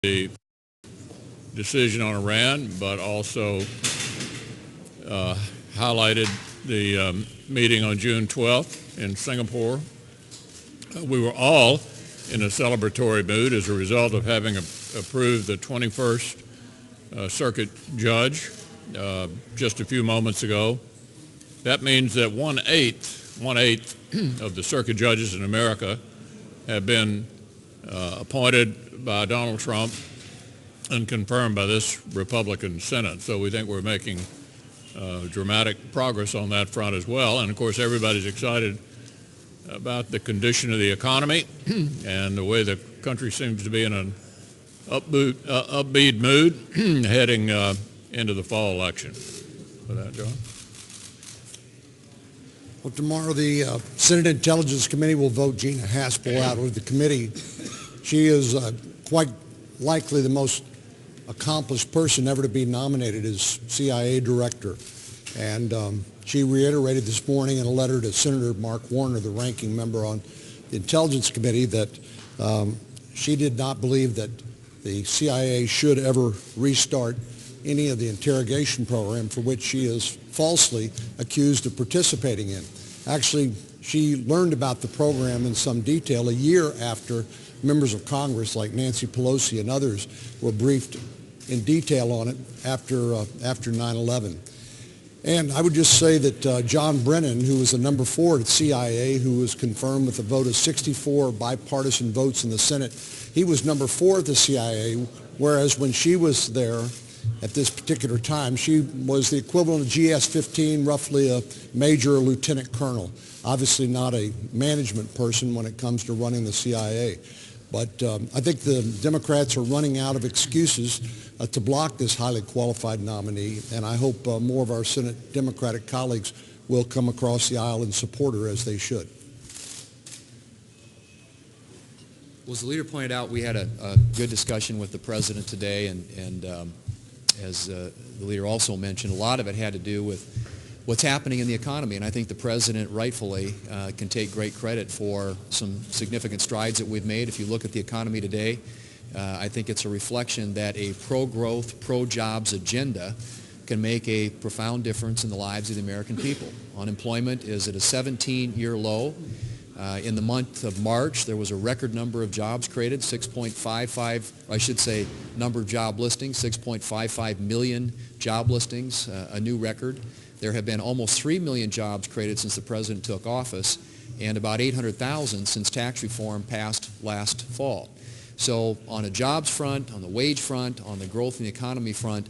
the decision on Iran, but also highlighted the meeting on June 12th in Singapore. We were all in a celebratory mood as a result of having approved the 21st Circuit Judge just a few moments ago. That means that one-eighth of the circuit judges in America have been appointed by Donald Trump and confirmed by this Republican Senate. So we think we're making dramatic progress on that front as well. And of course, everybody's excited about the condition of the economy and the way the country seems to be in an upbeat mood heading into the fall election. For that, John. Well, tomorrow the Senate Intelligence Committee will vote Gina Haspel out of the committee. She is quite likely the most accomplished person ever to be nominated as CIA director. And she reiterated this morning in a letter to Senator Mark Warner, the ranking member on the Intelligence Committee, that she did not believe that the CIA should ever restart any of the interrogation program for which she is falsely accused of participating in. Actually, she learned about the program in some detail a year after members of Congress like Nancy Pelosi and others were briefed in detail on it after 9/11. And I would just say that John Brennan, who was the number 4 at CIA, who was confirmed with a vote of 64 bipartisan votes in the Senate, he was number 4 at the CIA, whereas when she was there at this particular time, she was the equivalent of GS-15, roughly a major or lieutenant colonel. Obviously not a management person when it comes to running the CIA. But I think the Democrats are running out of excuses to block this highly qualified nominee, and I hope more of our Senate Democratic colleagues will come across the aisle and support her as they should. Well, as the leader pointed out, we had a good discussion with the president today, and as the leader also mentioned, a lot of it had to do with what's happening in the economy, and I think the president rightfully can take great credit for some significant strides that we've made. If you look at the economy today, I think it's a reflection that a pro-growth, pro-jobs agenda can make a profound difference in the lives of the American people. Unemployment is at a 17-year low. In the month of March, there was a record number of jobs created, 6.55, I should say number of job listings, 6.55 million job listings, a new record. There have been almost 3 million jobs created since the president took office, and about 800,000 since tax reform passed last fall. So on a jobs front, on the wage front, on the growth in the economy front,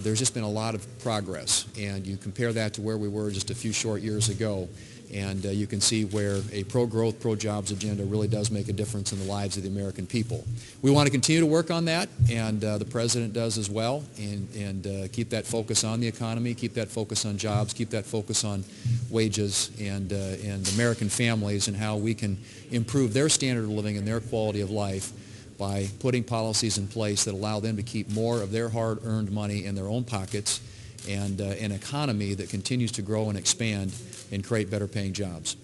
there's just been a lot of progress. And you compare that to where we were just a few short years ago, and you can see where a pro-growth, pro-jobs agenda really does make a difference in the lives of the American people. We want to continue to work on that, and the president does as well, and keep that focus on the economy, keep that focus on jobs, keep that focus on wages and American families and how we can improve their standard of living and their quality of life by putting policies in place that allow them to keep more of their hard-earned money in their own pockets, and an economy that continues to grow and expand and create better paying jobs.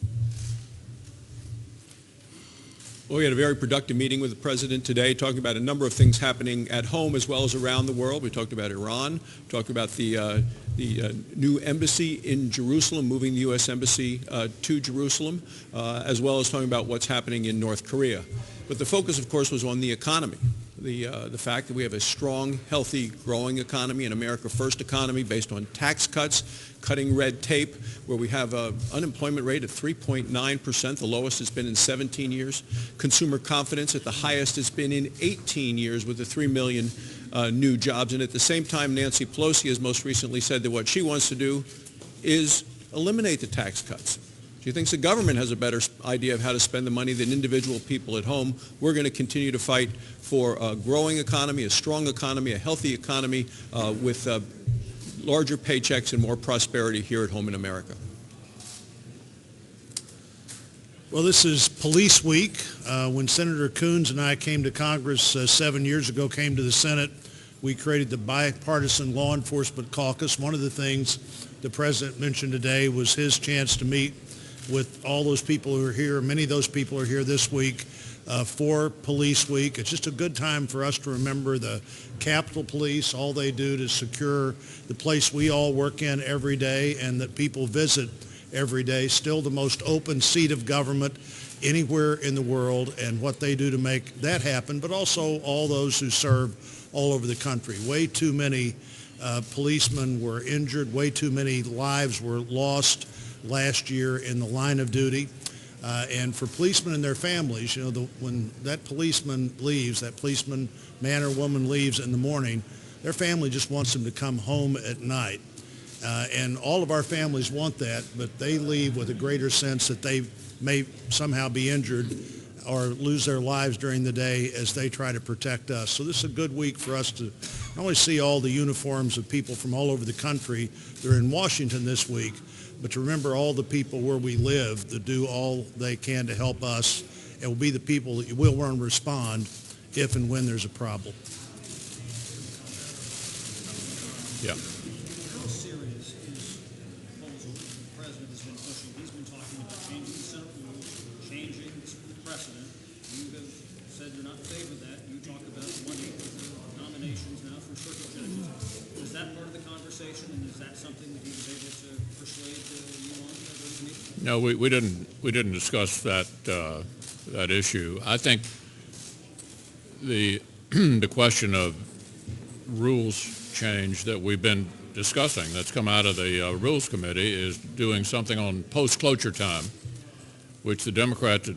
Well, we had a very productive meeting with the president today, talking about a number of things happening at home as well as around the world. We talked about Iran, talked about the new embassy in Jerusalem, moving the U.S. embassy to Jerusalem, as well as talking about what's happening in North Korea. But the focus, of course, was on the economy. The fact that we have a strong, healthy, growing economy, an America First economy based on tax cuts, cutting red tape, where we have an unemployment rate of 3.9%, the lowest it's been in 17 years. Consumer confidence at the highest it's been in 18 years with the 3 million new jobs. And at the same time, Nancy Pelosi has most recently said that what she wants to do is eliminate the tax cuts. She thinks the government has a better idea of how to spend the money than individual people at home. We're going to continue to fight for a growing economy, a strong economy, a healthy economy with larger paychecks and more prosperity here at home in America. Well, this is Police Week. When Senator Coons and I came to Congress 7 years ago, came to the Senate, we created the Bipartisan Law Enforcement Caucus. One of the things the President mentioned today was his chance to meet with all those people who are here. Many of those people are here this week for Police Week. It's just a good time for us to remember the Capitol Police, all they do to secure the place we all work in every day and that people visit every day, still the most open seat of government anywhere in the world, and what they do to make that happen, but also all those who serve all over the country. Way too many policemen were injured. Way too many lives were lost last year in the line of duty. And for policemen and their families, you know, when that policeman leaves, that policeman, man or woman, leaves in the morning, their family just wants them to come home at night. And all of our families want that, but they leave with a greater sense that they may somehow be injured or lose their lives during the day as they try to protect us. So this is a good week for us to not only see all the uniforms of people from all over the country. They're in Washington this week, but to remember all the people where we live that do all they can to help us, and will be the people that will want to respond if and when there's a problem. Yeah. How serious is the proposal that the president has been pushing? He's been talking about changing the Senate rules, changing the precedent. You have said you're not in favor of that. You talk about wanting nominations now for circuit judges. Is that part of the conversation, and is that something that he was able to persuade you on at those meetings? No, we didn't discuss that that issue. I think the the question of rules change that we've been discussing, that's come out of the Rules Committee, is doing something on post-cloture time, which the Democrats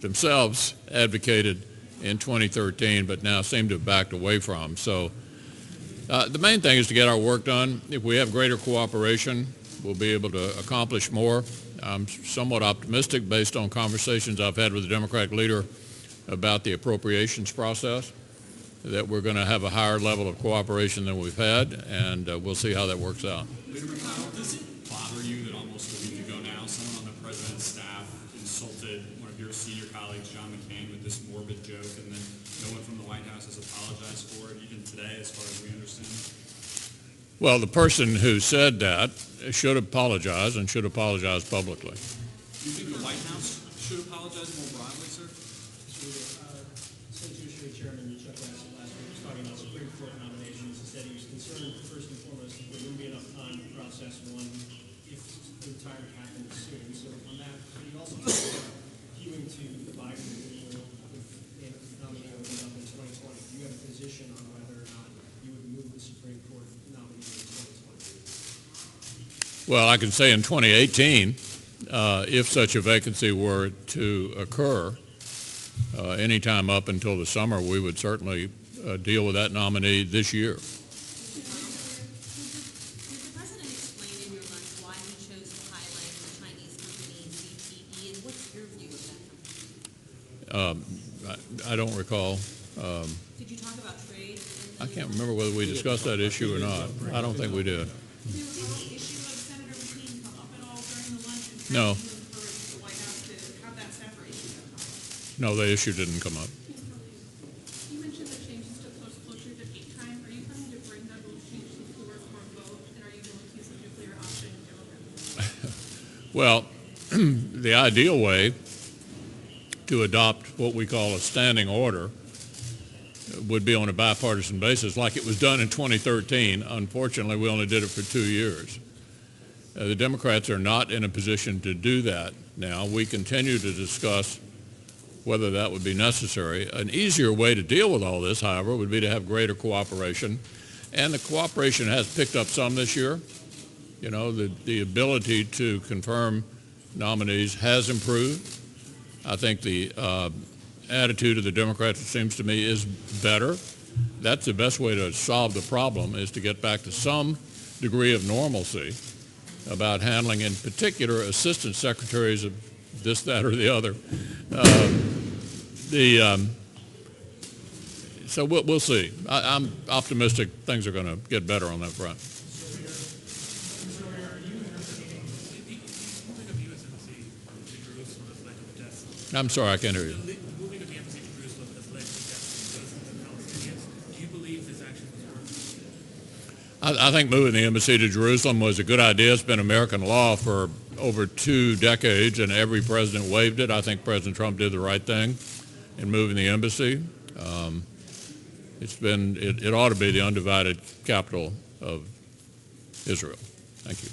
themselves advocated in 2013, but now seem to have backed away from. So the main thing is to get our work done. If we have greater cooperation, we'll be able to accomplish more. I'm somewhat optimistic based on conversations I've had with the Democratic leader about the appropriations process, that we're going to have a higher level of cooperation than we've had, and we'll see how that works out. Leader McConnell, does it bother you that almost a week ago now, someone on the president's staff insulted one of your senior colleagues, John McCain, with this morbid joke, and then no one from the White House has apologized for it, even today, as far as we understand? Well, the person who said that should apologize, and should apologize publicly. Do you think the White House should apologize more broadly, sir? Since Judiciary Chairman Chuck last week was talking about Supreme Court nominations, he said he was concerned first and foremost that there wouldn't be enough time to process one if the retirement happened soon. So on that, he also talked about hewing to the Biden nominee opened up in 2020. Do you have a position on whether or not you would move the Supreme Court nominee in 2020? Well, I can say in 2018, if such a vacancy were to occur, anytime up until the summer, we would certainly deal with that nominee this year. Did the president explain in your lunch why he chose to highlight the Chinese company ZTE, and what's your view of that company? I don't recall. Did you talk about trade? I can't remember whether we discussed that issue or not. I don't think we did. Did the issue of Senator McCain come up at all during the lunch? And No. how do you encourage the White House to have that separation? No, the issue didn't come up. You mentioned the changes to post-closure debate time. Are you planning to bring those changes forward for a vote, and are you going to use the nuclear option in Democrats? Well, the ideal way to adopt what we call a standing order would be on a bipartisan basis, like it was done in 2013. Unfortunately, we only did it for 2 years. The Democrats are not in a position to do that now. We continue to discuss whether that would be necessary. An easier way to deal with all this, however, would be to have greater cooperation. And the cooperation has picked up some this year. You know, the ability to confirm nominees has improved. I think the attitude of the Democrats, it seems to me, is better. That's the best way to solve the problem, is to get back to some degree of normalcy about handling, in particular, assistant secretaries of this, that, or the other. So we'll see. I'm optimistic things are going to get better on that front. I'm sorry, I can't hear you. Moving of the embassy to Jerusalem has led to deaths in Palestinians. Do you believe this action was worth? I think moving the embassy to Jerusalem was a good idea. It's been American law for over 2 decades, and every president waived it. I think President Trump did the right thing. in moving the embassy. It ought to be the undivided capital of Israel. Thank you.